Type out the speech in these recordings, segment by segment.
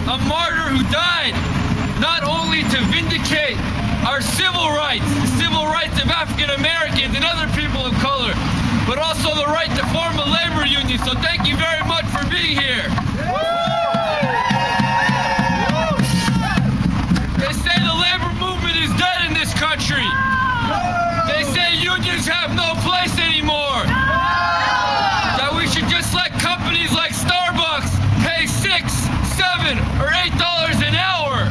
a martyr who died not only to vindicate our civil rights, the civil rights of African Americans and other people of color, but also the right to form a labor union. So thank you very much for being here. They say the labor movement is dead in this country. They say unions have no place anymore. That we should just let companies like Starbucks pay $6, $7, or $8 an hour.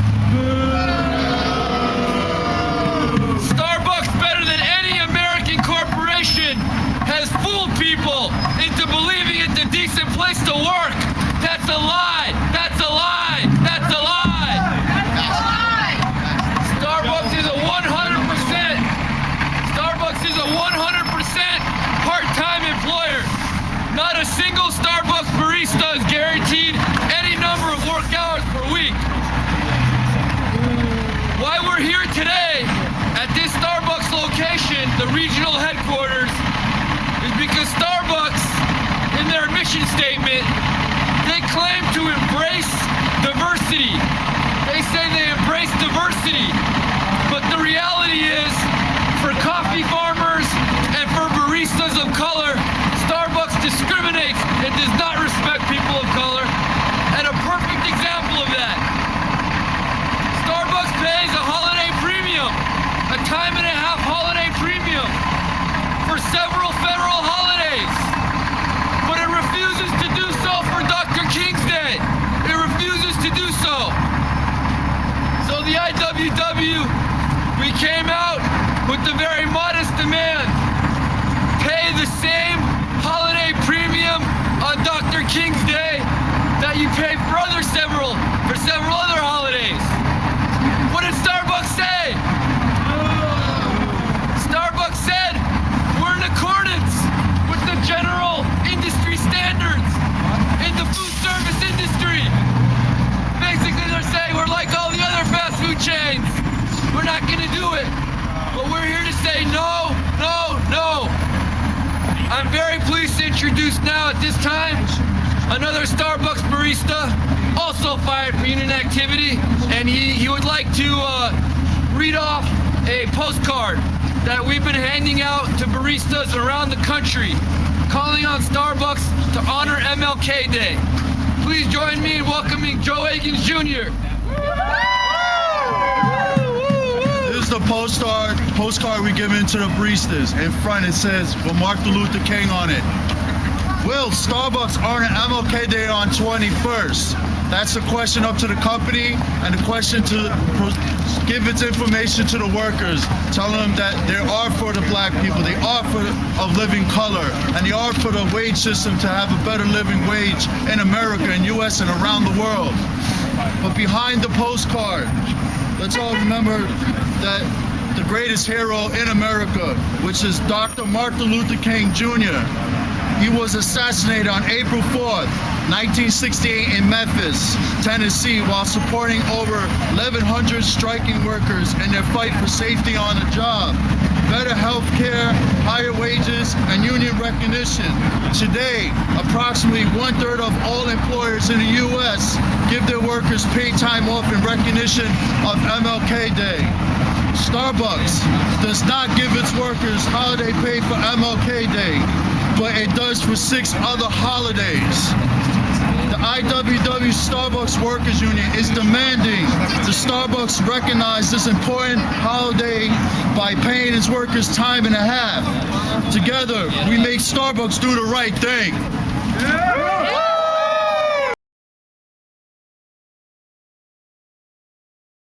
Starbucks, better than any American corporation, has fooled people into believing it's a decent place to work. That's a lie. That's a lie. That's a lie. Starbucks is a 100%. Starbucks is a 100% part-time employer. Not a single Starbucks barista is guaranteed any number of work hours per week. Why we're here today at this Starbucks location, the regional headquarters, is because Starbucks, in their mission statement, they claim to embrace diversity. They say they embrace diversity, but the reality is, for coffee farmers and for baristas of color, Starbucks discriminates and does not respect people of color. And a perfect example of that, Starbucks pays a holiday premium, a time-and-a-half holiday premium for several federal holidays, but it refuses to do so for Dr. King's Day. It refuses to do so. So the IWW, we came out with the very modest demand: pay the same holiday premium on Dr. King's Day that you pay for several other holidays. What did Starbucks say? Starbucks said we're in accordance with the general industry standards in the food service industry. Basically, they're saying we're like all the other fast food chains. We're not gonna do it. But we're here to say no, no, no. I'm very pleased to introduce now at this time another Starbucks barista, also fired for union activity, and he would like to read off a postcard that we've been handing out to baristas around the country, calling on Starbucks to honor MLK Day. Please join me in welcoming Joe Agins Jr. This is the postcard we give to the baristas. In front it says, with Martin Luther King on it. Will Starbucks honor MLK Day on 21st? That's the question up to the company, and the question to give its information to the workers, telling them that they are for the black people, they are for a living color, and they are for the wage system to have a better living wage in America, in US, and around the world. But behind the postcard, let's all remember that the greatest hero in America, which is Dr. Martin Luther King Jr., he was assassinated on April 4th, 1968 in Memphis, Tennessee, while supporting over 1,100 striking workers in their fight for safety on the job, better health care, higher wages, and union recognition. Today, approximately 1/3 of all employers in the U.S. give their workers paid time off in recognition of MLK Day. Starbucks does not give its workers holiday pay for MLK Day, but it does for 6 other holidays. The IWW Starbucks Workers Union is demanding the Starbucks recognize this important holiday by paying its workers time and a half. Together, we make Starbucks do the right thing.